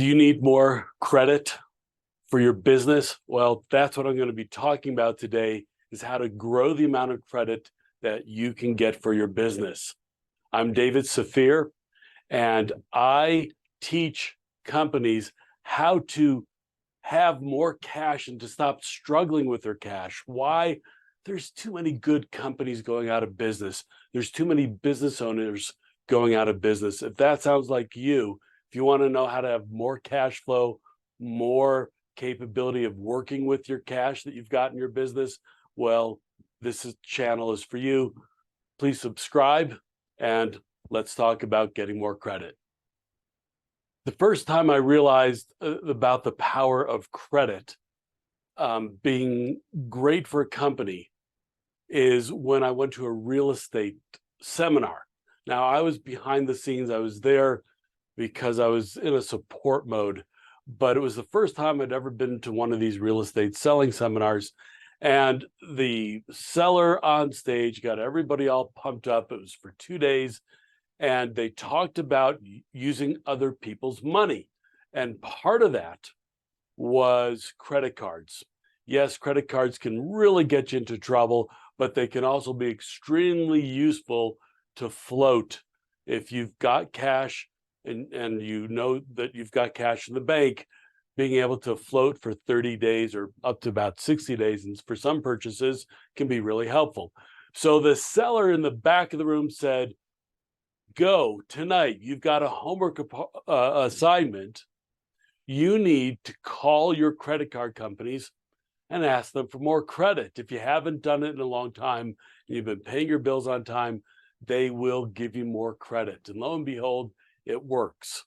Do you need more credit for your business? Well, that's what I'm going to be talking about today, is how to grow the amount of credit that you can get for your business. I'm David Safir, and I teach companies how to have more cash and to stop struggling with their cash. Why? There's too many good companies going out of business. There's too many business owners going out of business. If that sounds like you, if you want to know how to have more cash flow, more capability of working with your cash that you've got in your business, well, channel is for you. Please subscribe, and let's talk about getting more credit. The first time I realized about the power of credit being great for a company is when I went to a real estate seminar. Now, I was behind the scenes. I was there because I was in a support mode, but it was the first time I'd ever been to one of these real estate selling seminars. And the seller on stage got everybody all pumped up. It was for 2 days. And they talked about using other people's money. And part of that was credit cards. Yes, credit cards can really get you into trouble, but they can also be extremely useful to float. If you've got cash and you know that you've got cash in the bank, being able to float for 30 days or up to about 60 days, and for some purchases, can be really helpful. So the seller in the back of the room said, go tonight. You've got a homework assignment. You need to call your credit card companies and ask them for more credit. If you haven't done it in a long time, and you've been paying your bills on time, they will give you more credit. And lo and behold, it works.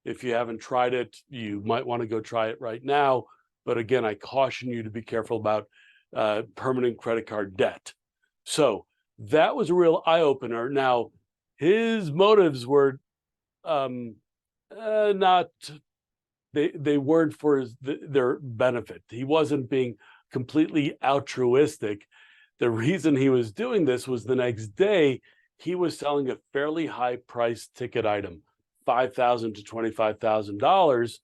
If you haven't tried it, you might want to go try it right now. But again, I caution you to be careful about permanent credit card debt. So that was a real eye-opener. Now, his motives were not, they weren't for their benefit. He wasn't being completely altruistic. The reason he was doing this was the next day, he was selling a fairly high price ticket item, $5,000 to $25,000.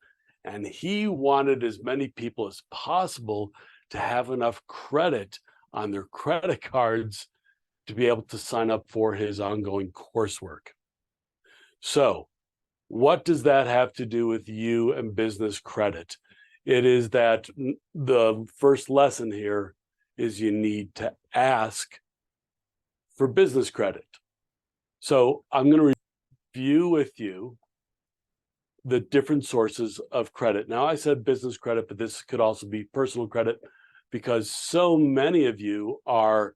And he wanted as many people as possible to have enough credit on their credit cards to be able to sign up for his ongoing coursework. So what does that have to do with you and business credit? It is that the first lesson here is you need to ask for business credit. So I'm going to review with you the different sources of credit. Now, I said business credit, but this could also be personal credit, because so many of you are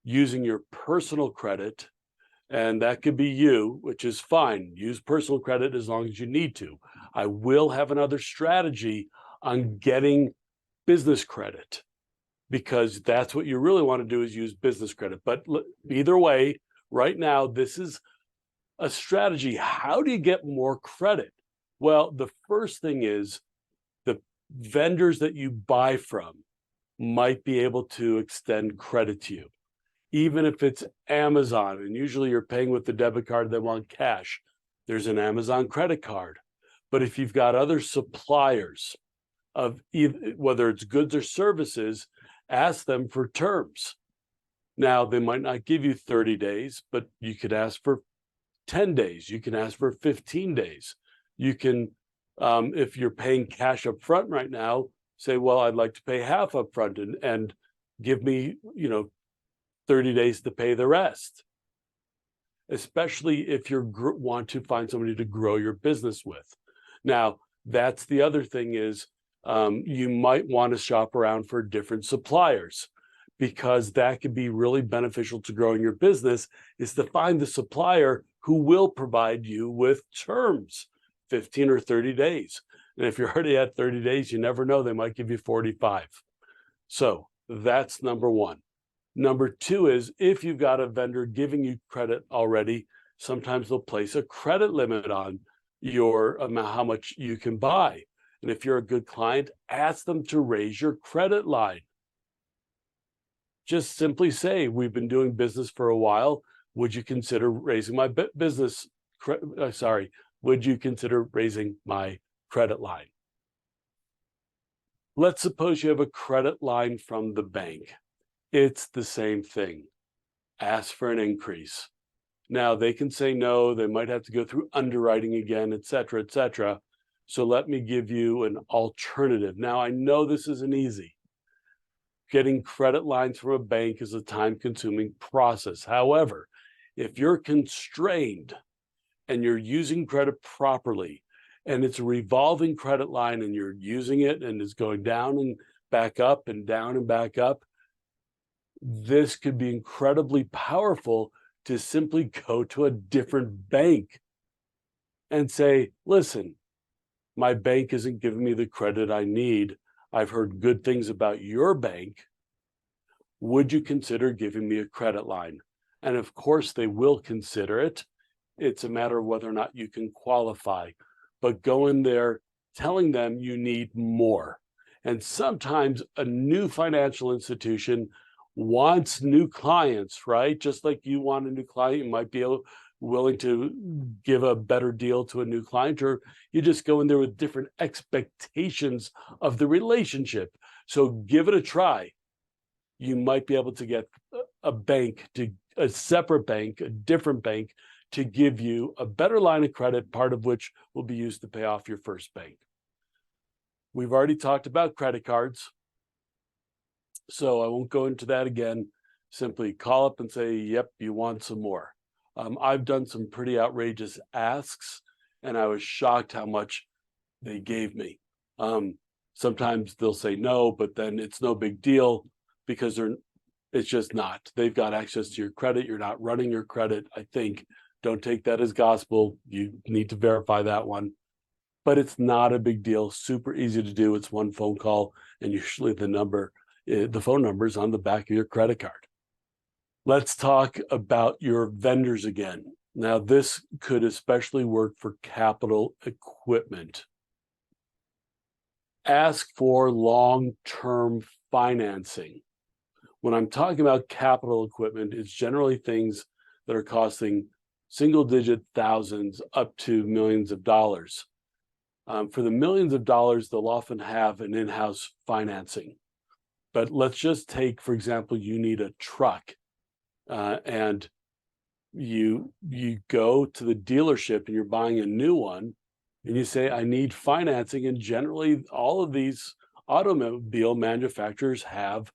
using your personal credit, and that could be you, which is fine. Use personal credit as long as you need to. I will have another strategy on getting business credit, because that's what you really want to do, is use business credit. But either way, right now, this is a strategy. How do you get more credit? Well, the first thing is the vendors that you buy from might be able to extend credit to you. Even if it's Amazon, and usually you're paying with the debit card, they want cash, there's an Amazon credit card. But if you've got other suppliers of whether it's goods or services, ask them for terms. Now, they might not give you 30 days, but you could ask for 10 days. You can ask for 15 days. You can, if you're paying cash up front right now, say, well, I'd like to pay half up front and give me, 30 days to pay the rest, especially if you want to find somebody to grow your business with. Now, that's the other thing is you might want to shop around for different suppliers, because that could be really beneficial to growing your business, is to find the supplier who will provide you with terms, 15 or 30 days. And if you're already at 30 days, you never know, they might give you 45. So that's number one. Number two is, if you've got a vendor giving you credit already, sometimes they'll place a credit limit on your amount, how much you can buy. And if you're a good client, ask them to raise your credit line. Just simply say, we've been doing business for a while. Would you consider raising my would you consider raising my credit line. Let's suppose you have a credit line from the bank. It's the same thing. Ask for an increase. Now, they can say no, they might have to go through underwriting again, et cetera, et cetera. So let me give you an alternative. Now, I know this isn't easy. Getting credit lines from a bank is a time-consuming process. However, if you're constrained and you're using credit properly, and it's a revolving credit line and you're using it and it's going down and back up and down and back up, this could be incredibly powerful to simply go to a different bank and say, listen, my bank isn't giving me the credit I need. I've heard good things about your bank. Would you consider giving me a credit line? And of course, they will consider it. It's a matter of whether or not you can qualify. But go in there telling them you need more. And sometimes a new financial institution wants new clients, right? Just like you want a new client, you might be willing to give a better deal to a new client, or you just go in there with different expectations of the relationship. So give it a try. You might be able to get a separate bank, a different bank, to give you a better line of credit, part of which will be used to pay off your first bank. We've already talked about credit cards, so I won't go into that again. Simply call up and say, yep, you want some more. I've done some pretty outrageous asks, and I was shocked how much they gave me. Sometimes they'll say no, but then it's no big deal because it's just not. They've got access to your credit. You're not running your credit, I think. Don't take that as gospel. You need to verify that one. But it's not a big deal. Super easy to do. It's one phone call, and usually the phone number is on the back of your credit card. Let's talk about your vendors again. Now, this could especially work for capital equipment. Ask for long-term financing. When I'm talking about capital equipment, it's generally things that are costing single-digit thousands up to millions of dollars. For the millions of dollars, they'll often have an in-house financing. But let's just take, for example, you need a truck, and you go to the dealership and you're buying a new one, and you say, I need financing. And generally, all of these automobile manufacturers have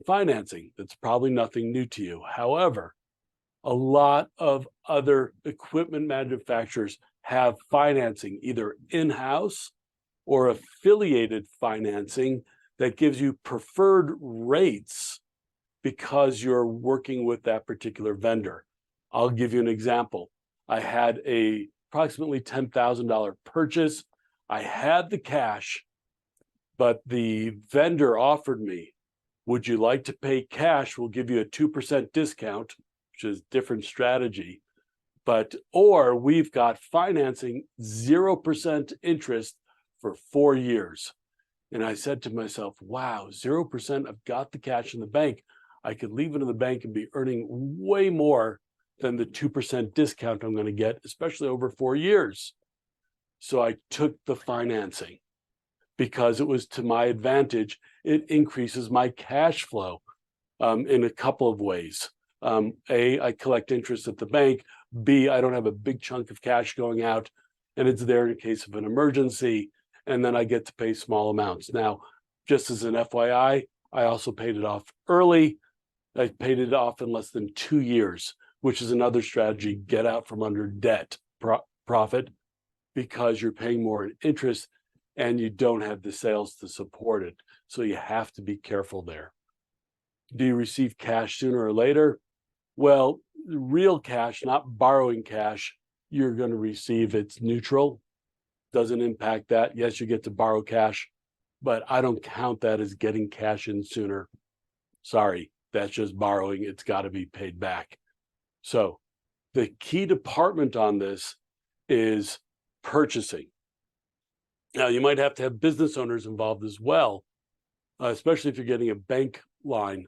financing. That's probably nothing new to you. However, a lot of other equipment manufacturers have financing, either in-house or affiliated financing that gives you preferred rates because you're working with that particular vendor. I'll give you an example. I had a approximately $10,000 purchase. I had the cash, but the vendor offered me, would you like to pay cash? We'll give you a 2% discount, which is a different strategy. Or we've got financing 0% interest for 4 years. And I said to myself, wow, 0%, I've got the cash in the bank. I could leave it in the bank and be earning way more than the 2% discount I'm going to get, especially over 4 years. So I took the financing because it was to my advantage. It increases my cash flow in a couple of ways. A, I collect interest at the bank. B, I don't have a big chunk of cash going out, and it's there in case of an emergency. And then I get to pay small amounts. Now, just as an FYI, I also paid it off early. I paid it off in less than 2 years, which is another strategy, get out from under debt profit, because you're paying more in interest and you don't have the sales to support it. So you have to be careful there. Do you receive cash sooner or later? Well, real cash, not borrowing cash, you're going to receive. It's neutral, doesn't impact that. Yes, you get to borrow cash, but I don't count that as getting cash in sooner. Sorry, that's just borrowing. It's got to be paid back. So the key department on this is purchasing. Now, you might have to have business owners involved as well, especially if you're getting a bank line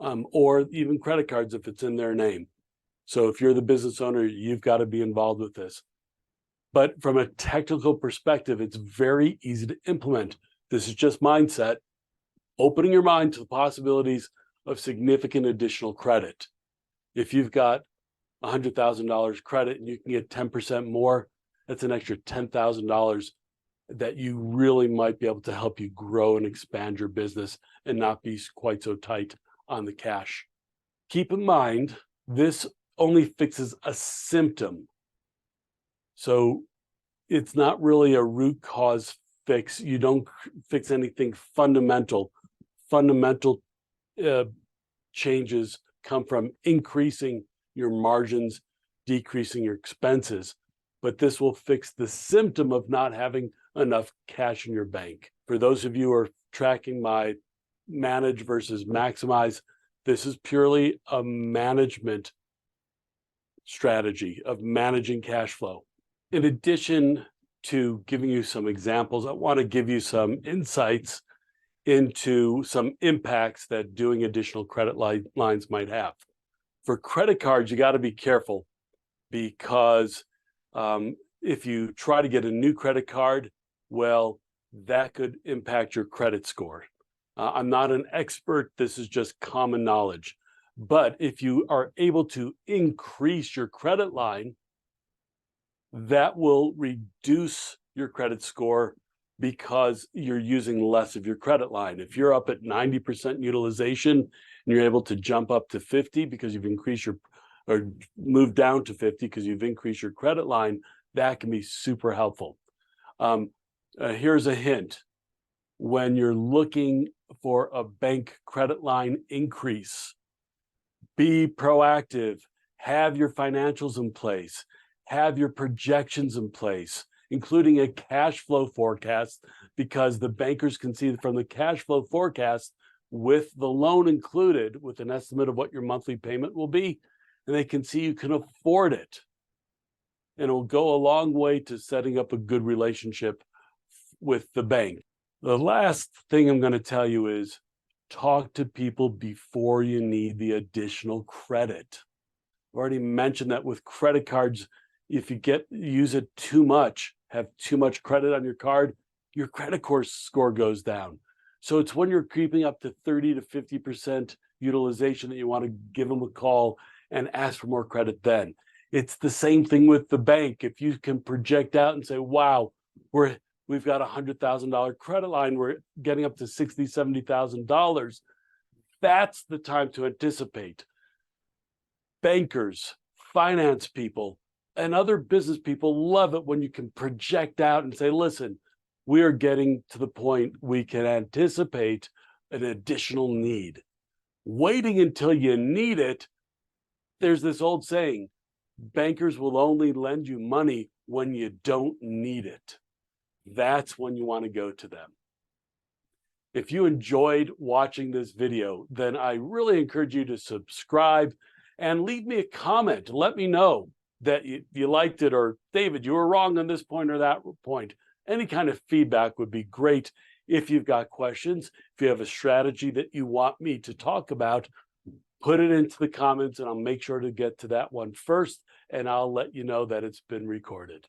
or even credit cards if it's in their name. So if you're the business owner, you've got to be involved with this. But from a technical perspective, it's very easy to implement. This is just mindset, opening your mind to the possibilities of significant additional credit. If you've got $100,000 credit and you can get 10% more, that's an extra $10,000 that you really might be able to help you grow and expand your business and not be quite so tight on the cash. Keep in mind, this only fixes a symptom. So it's not really a root cause fix. You don't fix anything fundamental. Fundamental changes come from increasing your margins, decreasing your expenses. But this will fix the symptom of not having enough cash in your bank. For those of you who are tracking my manage versus maximize, this is purely a management strategy of managing cash flow. In addition to giving you some examples, I want to give you some insights into some impacts that doing additional credit lines might have. For credit cards, you got to be careful because if you try to get a new credit card, well, that could impact your credit score. I'm not an expert. This is just common knowledge. But if you are able to increase your credit line, that will reduce your credit score because you're using less of your credit line. If you're up at 90% utilization and you're able to jump up to 50 because you've increased your, or move down to 50 because you've increased your credit line, that can be super helpful. Here's a hint. When you're looking for a bank credit line increase, be proactive, have your financials in place, have your projections in place, including a cash flow forecast, because the bankers can see from the cash flow forecast with the loan included, with an estimate of what your monthly payment will be, and they can see you can afford it. And it will go a long way to setting up a good relationship with the bank. The last thing I'm going to tell you is talk to people before you need the additional credit. I've already mentioned that with credit cards, if you use it too much, have too much credit on your card, your credit score goes down. So it's when you're creeping up to 30 to 50% utilization that you want to give them a call and ask for more credit then. It's the same thing with the bank. If you can project out and say, wow, we've got $100,000 credit line, we're getting up to $60,000, $70,000, that's the time to anticipate. Bankers, finance people, and other business people love it when you can project out and say, listen, we are getting to the point we can anticipate an additional need. Waiting until you need it, there's this old saying, bankers will only lend you money when you don't need it. That's when you want to go to them. If you enjoyed watching this video, then I really encourage you to subscribe and leave me a comment. Let me know that you liked it, or David, you were wrong on this point or that point. Any kind of feedback would be great. If you've got questions, if you have a strategy that you want me to talk about, put it into the comments and I'll make sure to get to that one first, and I'll let you know that it's been recorded.